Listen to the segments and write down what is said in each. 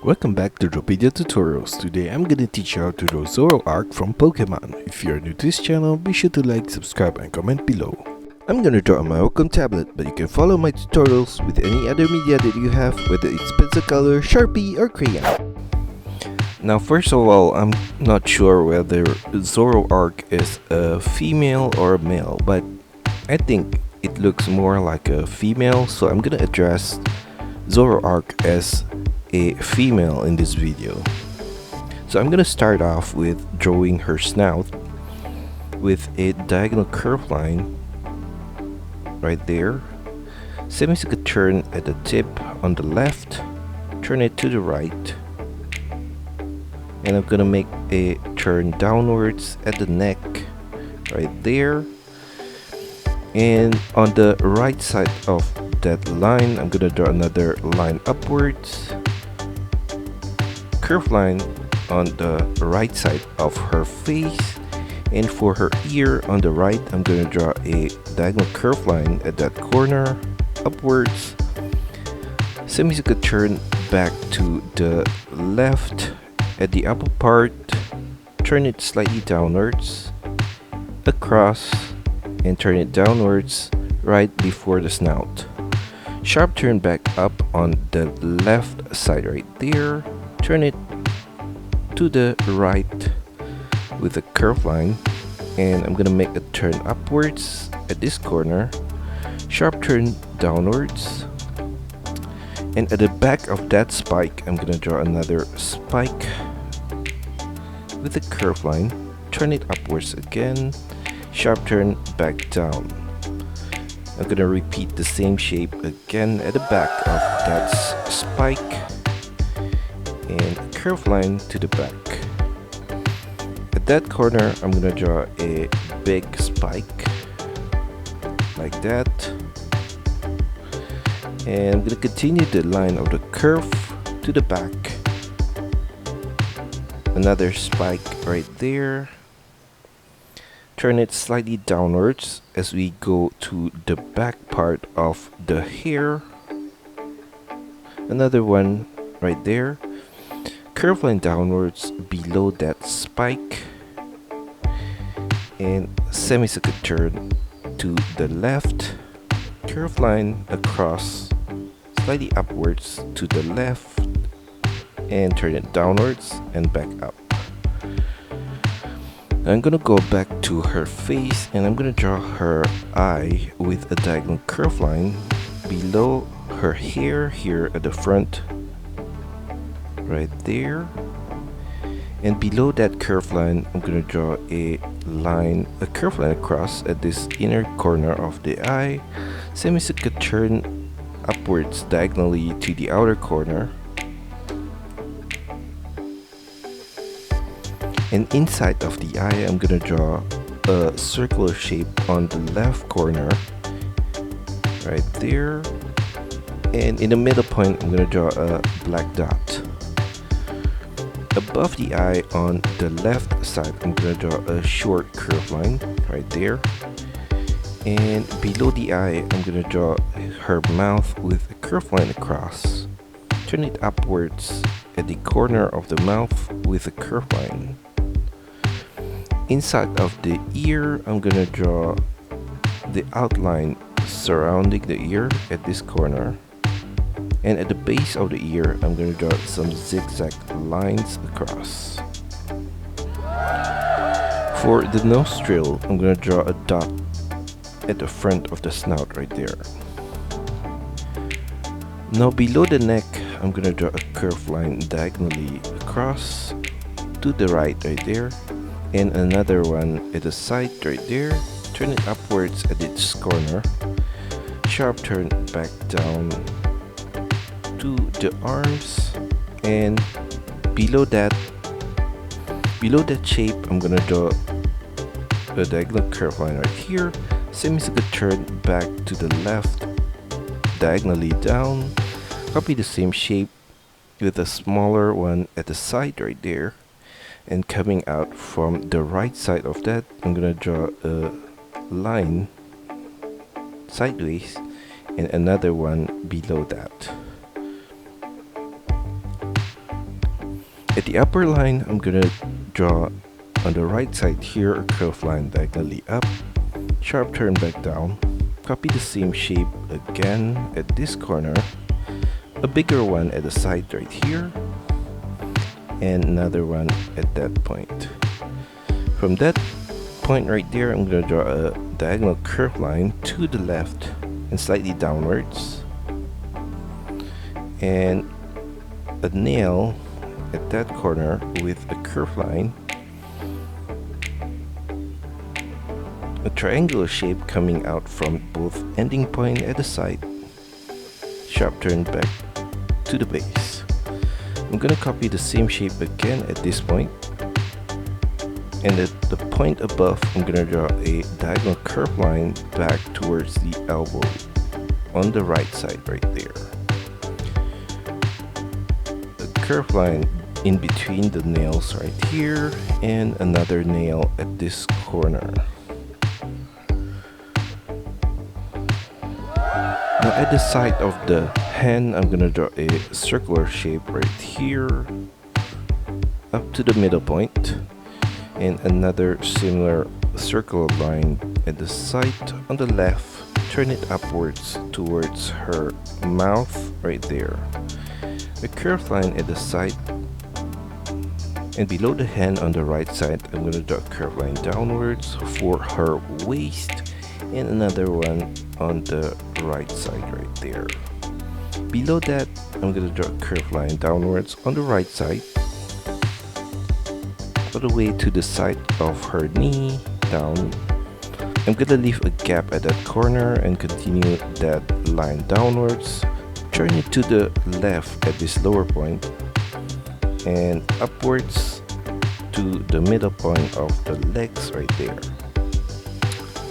Welcome back to Drawpedia tutorials. Today I'm gonna teach you how to draw Zoroark from Pokemon. If you're new to this channel, be sure to like, subscribe and comment below. I'm gonna draw on my Wacom tablet, but you can follow my tutorials with any other media that you have, whether it's pencil color, Sharpie or crayon. Now first of all, I'm not sure whether Zoroark is a female or a male, but I think it looks more like a female, so I'm gonna address Zoroark as a female in this video. So I'm gonna start off with drawing her snout with a diagonal curve line right there, semicircular turn at the tip on the left, turn it to the right, and I'm gonna make a turn downwards at the neck right there, and on the right side of that line I'm gonna draw another line upwards, curve line on the right side of her face, and for her ear on the right I'm going to draw a diagonal curve line at that corner upwards, semicircular turn back to the left at the upper part, turn it slightly downwards, across, and turn it downwards right before the snout. Sharp turn back up on the left side right there, turn it to the right with a curve line, and I'm gonna make a turn upwards at this corner, sharp turn downwards, and at the back of that spike I'm gonna draw another spike with a curve line, turn it upwards again, sharp turn back down. I'm gonna repeat the same shape again at the back of that spike, and a curve line to the back. At that corner I'm gonna draw a big spike like that, and I'm gonna continue the line of the curve to the back, another spike right there, turn it slightly downwards as we go to the back part of the hair, another one right there, curve line downwards below that spike, and semicircular turn to the left, curve line across, slightly upwards to the left, and turn it downwards and back up. I'm gonna go back to her face and I'm gonna draw her eye with a diagonal curve line below her hair here at the front right there, and below that curve line I'm gonna draw a curve line across at this inner corner of the eye, semicircular turn upwards diagonally to the outer corner, and inside of the eye I'm gonna draw a circular shape on the left corner right there, and in the middle point I'm gonna draw a black dot. Above the eye on the left side I'm gonna draw a short curve line right there, and below the eye I'm gonna draw her mouth with a curve line across, turn it upwards at the corner of the mouth with a curve line. Inside of the ear I'm gonna draw the outline surrounding the ear at this corner, and at the base of the ear I'm going to draw some zigzag lines across. For the nostril I'm going to draw a dot at the front of the snout right there. Now below the neck I'm going to draw a curved line diagonally across to the right there, and another one at the side right there, turn it upwards at its corner, sharp turn back down to the arms, and below that shape I'm gonna draw a diagonal curve line right here, semicircular turn back to the left diagonally down, copy the same shape with a smaller one at the side right there, and coming out from the right side of that I'm gonna draw a line sideways and another one below that. At the upper line, I'm gonna draw on the right side here a curved line diagonally up, sharp turn back down, copy the same shape again at this corner, a bigger one at the side right here, and another one at that point. From that point right there, I'm gonna draw a diagonal curved line to the left and slightly downwards, and a nail at that corner with a curved line, a triangular shape coming out from both ending point at the side, sharp turn back to the base. I'm gonna copy the same shape again at this point, and at the point above I'm gonna draw a diagonal curved line back towards the elbow on the right side right there. A curved line in between the nails right here, and another nail at this corner. Now at the side of the hand, I'm gonna draw a circular shape right here up to the middle point, and another similar circular line at the side on the left. Turn it upwards towards her mouth right there. A curved line at the side, and below the hand on the right side, I'm going to draw a curved line downwards for her waist, and another one on the right side right there. Below that, I'm going to draw a curved line downwards on the right side, all the way to the side of her knee down. I'm going to leave a gap at that corner and continue that line downwards. Turn it to the left at this lower point and upwards to the middle point of the legs right there.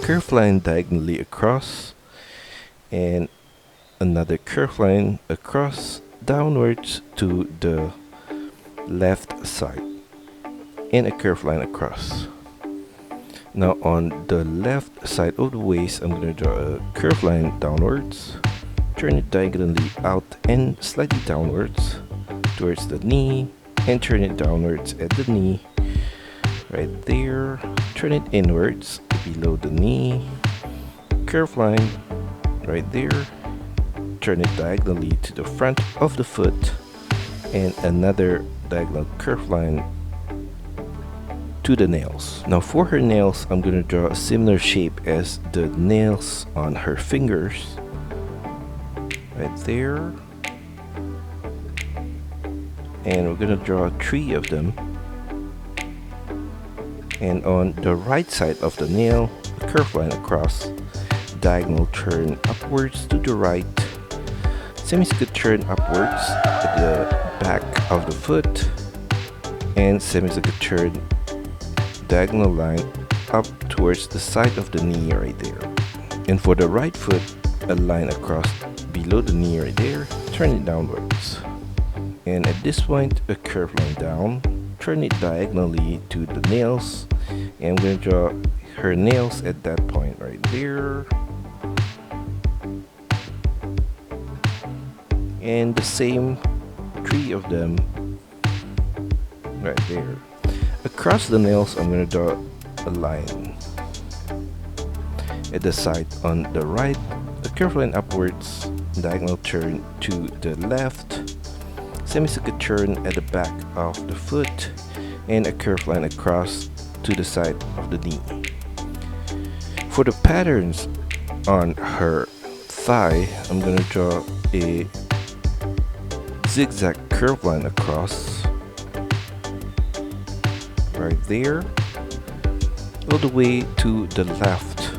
Curved line diagonally across, and another curved line across downwards to the left side, and a curved line across. Now on the left side of the waist, I'm going to draw a curved line downwards, turn it diagonally out and slightly downwards towards the knee, and turn it downwards at the knee right there. Turn it inwards below the knee, curved line right there. Turn it diagonally to the front of the foot, and another diagonal curved line to the nails. Now for her nails, I'm going to draw a similar shape as the nails on her fingers right there, and we're going to draw 3 of them. And on the right side of the nail, a curved line across, diagonal turn upwards to the right, semicircular turn upwards at the back of the foot, and semicircular turn diagonal line up towards the side of the knee right there. And for the right foot, a line across below the knee right there, turn it downwards. And at this point, a curved line down, turn it diagonally to the nails, and I'm going to draw her nails at that point right there. And the same 3 of them right there. Across the nails, I'm going to draw a line at the side on the right, a curved line upwards, diagonal turn to the left, semicircular turn at the back of the foot, and a curved line across to the side of the knee. For the patterns on her thigh, I'm going to draw a zigzag curved line across right there, all the way to the left.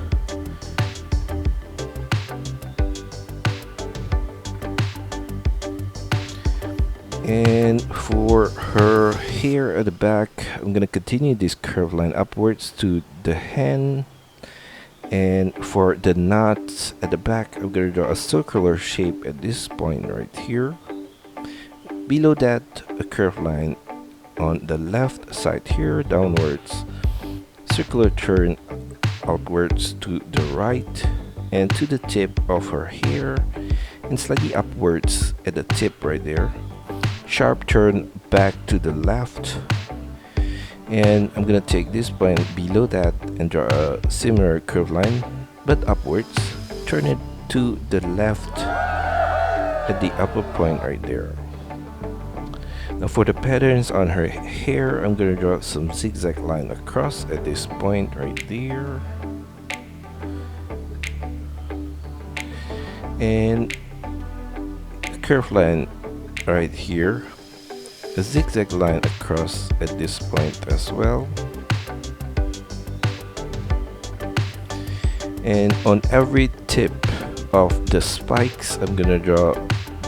And for her hair at the back, I'm going to continue this curved line upwards to the hand. And for the knots at the back, I'm going to draw a circular shape at this point right here. Below that, a curved line on the left side here, downwards, circular turn outwards to the right and to the tip of her hair, and slightly upwards at the tip right there. sharp turn back to the left, and I'm gonna take this point below that and draw a similar curved line but upwards, turn it to the left at the upper point right there. Now for the patterns on her hair, I'm gonna draw some zigzag line across at this point right there, and a curved line right here, a zigzag line across at this point as well, and on every tip of the spikes I'm gonna draw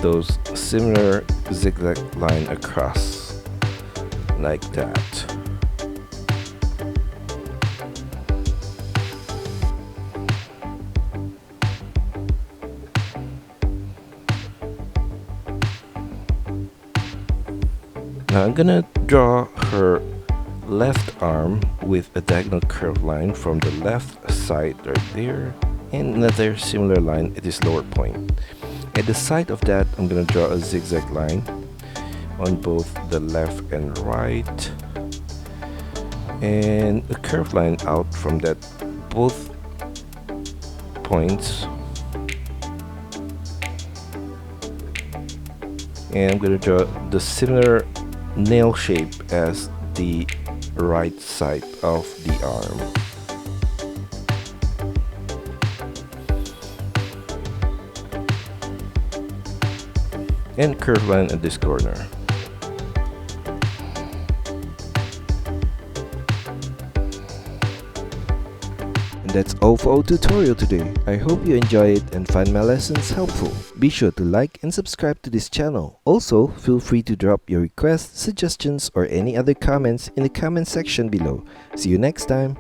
those similar zigzag line across like that. Now I'm gonna draw her left arm with a diagonal curved line from the left side right there, and another similar line at this lower point. At the side of that, I'm gonna draw a zigzag line on both the left and right, and a curved line out from that both points. And I'm gonna draw the similar nail shape as the right side of the arm. And curved line at this corner. And that's all for our tutorial today. I hope you enjoy it and find my lessons helpful. Be sure to like and subscribe to this channel. Also, feel free to drop your requests, suggestions, or any other comments in the comment section below. See you next time.